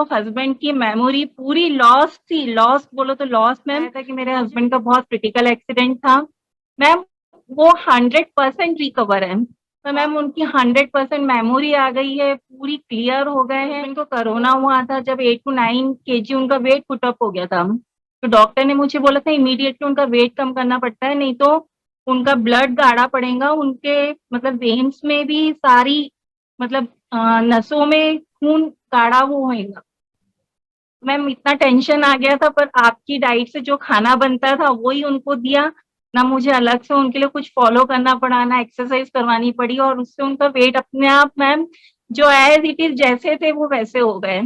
Husband की memory पूरी loss थी, लॉस बोलो तो लॉस मैम। ऐसा कि मेरे हस्बैंड का बहुत क्रिटिकल एक्सीडेंट था मैम, वो 100% रिकवर है। तो मैम उनकी 100% मेमोरी आ गई है, पूरी क्लियर हो गए हैं। इनको कोरोना हुआ था जब 8 to 9 kg उनका वेट पुटअप हो गया था, तो डॉक्टर ने मुझे बोला था इमीडिएटली उनका वेट कम करना पड़ता है, नहीं तो उनका ब्लड गाढ़ा पड़ेगा, उनके मतलब वेन्स में भी सारी मतलब नसों में खून गाढ़ा वो होएगा। मैम इतना टेंशन आ गया था, पर आपकी डाइट से जो खाना बनता था वही उनको दिया, ना मुझे अलग से उनके लिए कुछ फॉलो करना पड़ा, ना एक्सरसाइज करवानी पड़ी, और उससे उनका वेट अपने आप मैम जो एज इट इज जैसे थे वो वैसे हो गए।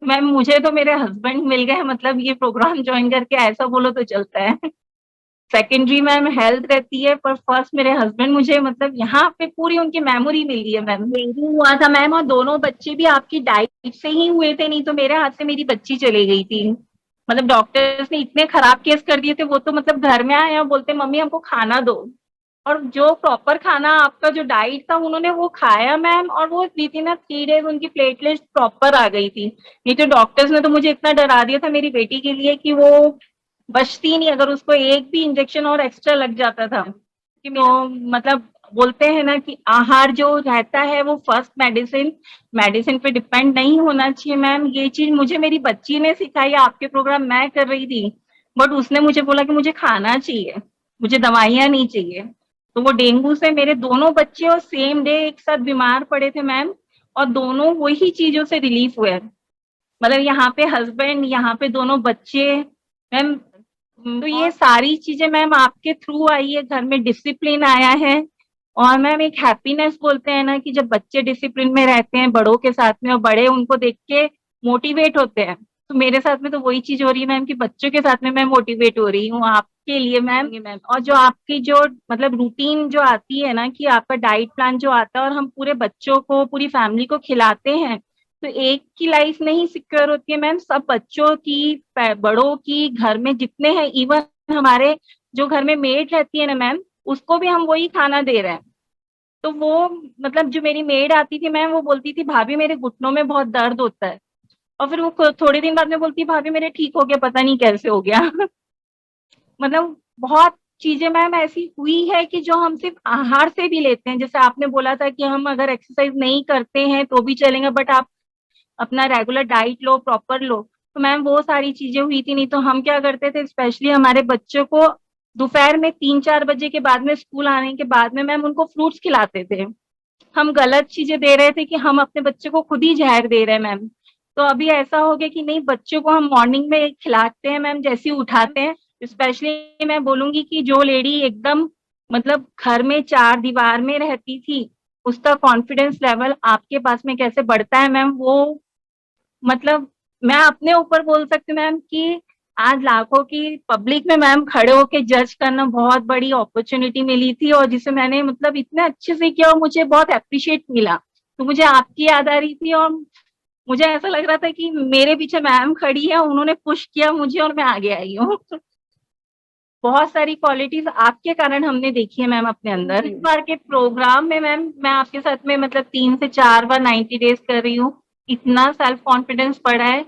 मैम मुझे तो मेरे हस्बैंड मिल गए, मतलब ये प्रोग्राम ज्वाइन करके, ऐसा बोलो तो चलता है। सेकेंडरी मैम हेल्थ रहती है, पर फर्स्ट मेरे हस्बैंड मुझे मतलब यहाँ पे पूरी उनकी मेमोरी मिली है मैम। डेंगू हुआ था मैम, और दोनों बच्चे भी आपकी डाइट से ही हुए थे, नहीं तो मेरे हाथ से मेरी बच्ची चली गई थी। मतलब डॉक्टर्स ने इतने खराब केस कर दिए थे, वो तो मतलब घर में आए और बोलते मम्मी हमको खाना दो, और जो प्रॉपर खाना आपका जो डाइट था उन्होंने वो खाया मैम, और वो विद इन 3 days उनकी प्लेटलेट प्रॉपर आ गई थी। नहीं तो डॉक्टर्स ने तो मुझे इतना डरा दिया था मेरी बेटी के लिए कि वो बचती नहीं, अगर उसको एक भी इंजेक्शन और एक्स्ट्रा लग जाता था। तो मतलब बोलते हैं ना कि आहार जो रहता है वो फर्स्ट मेडिसिन, मेडिसिन पे डिपेंड नहीं होना चाहिए मैम। ये चीज मुझे मेरी बच्ची ने सिखाई, आपके प्रोग्राम मैं कर रही थी, बट उसने मुझे बोला कि मुझे खाना चाहिए, मुझे दवाइयां नहीं चाहिए। तो वो डेंगू से मेरे दोनों बच्चे और सेम डे एक साथ बीमार पड़े थे मैम, और दोनों वही चीजों से रिलीफ हुए। मतलब यहाँ पे हस्बैंड, यहाँ पे दोनों बच्चे मैम। तो ये सारी चीजें मैम आपके थ्रू आई है, घर में डिसिप्लिन आया है, और मैम एक हैप्पीनेस बोलते हैं ना कि जब बच्चे डिसिप्लिन में रहते हैं बड़ों के साथ में, और बड़े उनको देख के मोटिवेट होते हैं, तो मेरे साथ में तो वही चीज हो रही है मैम कि बच्चों के साथ में मैं मोटिवेट हो रही हूँ आपके लिए मैम। और जो आपकी जो मतलब रूटीन जो आती है ना कि आपका डाइट प्लान जो आता है, और हम पूरे बच्चों को पूरी फैमिली को खिलाते हैं, तो एक की लाइफ नहीं सिक्योर होती है मैम, सब बच्चों की, बड़ों की, घर में जितने हैं, इवन हमारे जो घर में मेड रहती है ना मैम, उसको भी हम वही खाना दे रहे हैं। तो वो मतलब जो मेरी मेड आती थी मैम, वो बोलती थी भाभी मेरे घुटनों में बहुत दर्द होता है, और फिर वो थोड़े दिन बाद में बोलती भाभी मेरे ठीक हो गया, पता नहीं कैसे हो गया। मतलब बहुत चीजें मैम ऐसी हुई है कि जो हम सिर्फ आहार से भी लेते हैं। जैसे आपने बोला था कि हम अगर एक्सरसाइज नहीं करते हैं तो भी चलेंगे, बट आप अपना रेगुलर डाइट लो, प्रॉपर लो, तो मैम वो सारी चीजें हुई थी नहीं। तो हम क्या करते थे, स्पेशली हमारे बच्चों को दोपहर में 3-4 बजे के बाद में, स्कूल आने के बाद में मैम उनको फ्रूट्स खिलाते थे। हम गलत चीजें दे रहे थे कि हम अपने बच्चे को खुद ही जहर दे रहे हैं मैम। तो अभी ऐसा हो गया कि नहीं, बच्चों को हम मॉर्निंग में खिलाते हैं मैम, जैसे ही उठाते हैं। स्पेशली मैं बोलूंगी कि जो लेडी एकदम मतलब घर में चार दीवार में रहती थी, उसका कॉन्फिडेंस लेवल आपके पास में कैसे बढ़ता है मैम, वो मतलब मैं अपने ऊपर बोल सकती हूँ मैम कि आज लाखों की पब्लिक में मैम खड़े होके जज करना बहुत बड़ी अपॉर्चुनिटी मिली थी, और जिसे मैंने मतलब इतने अच्छे से किया और मुझे बहुत अप्रिशिएट मिला। तो मुझे आपकी याद आ रही थी, और मुझे ऐसा लग रहा था कि मेरे पीछे मैम खड़ी है, उन्होंने पुश किया मुझे और मैं आगे आई हूँ। बहुत सारी क्वालिटीज आपके कारण हमने देखी है मैम अपने अंदर। इस बार के प्रोग्राम में मैम मैं आपके साथ में मतलब 3 से 4 बार 90 days कर रही हूँ। इतना सेल्फ कॉन्फिडेंस बढ़ा है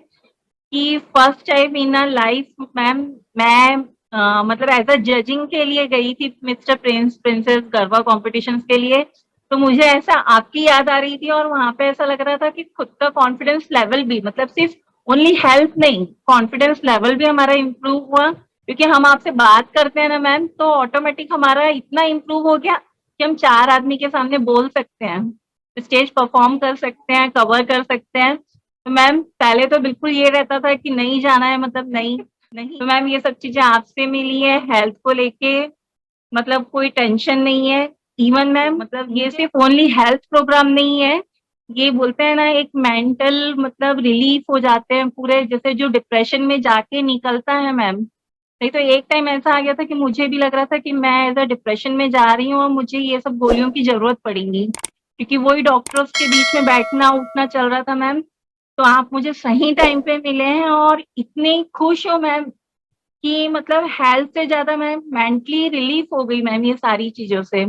कि first time in life ma'am मैं मतलब एज अ जजिंग के लिए गई थी mister Prince princess garba competitions के लिए। तो मुझे ऐसा आपकी याद आ रही थी, और वहां पे ऐसा लग रहा था कि खुद का कॉन्फिडेंस लेवल भी मतलब सिर्फ ओनली हेल्थ नहीं, कॉन्फिडेंस लेवल भी हमारा इम्प्रूव हुआ, क्योंकि हम आपसे बात करते हैं ना मैम, तो ऑटोमेटिक हमारा इतना इम्प्रूव हो गया कि हम 4 आदमी के सामने बोल सकते हैं, स्टेज परफॉर्म कर सकते हैं, कवर कर सकते हैं। तो मैम पहले तो बिल्कुल ये रहता था कि नहीं जाना है, मतलब नहीं नहीं। तो मैम ये सब चीजें आपसे मिली है, हेल्थ को लेके मतलब कोई टेंशन नहीं है। इवन मैम मतलब ये सिर्फ ओनली हेल्थ प्रोग्राम नहीं है, ये बोलते हैं ना एक मेंटल मतलब रिलीफ हो जाते हैं पूरे, जैसे जो डिप्रेशन में जाके निकलता है मैम। नहीं तो एक टाइम ऐसा आ गया था कि मुझे भी लग रहा था कि मैं एज अ डिप्रेशन में जा रही हूँ और मुझे ये सब गोलियों की जरूरत पड़ेगी, क्योंकि वही डॉक्टर्स के बीच में बैठना उठना चल रहा था मैम। तो आप मुझे सही टाइम पे मिले हैं, और इतने खुश हो मैम कि मतलब हेल्थ से ज्यादा मैम मेंटली रिलीफ हो गई मैम ये सारी चीजों से।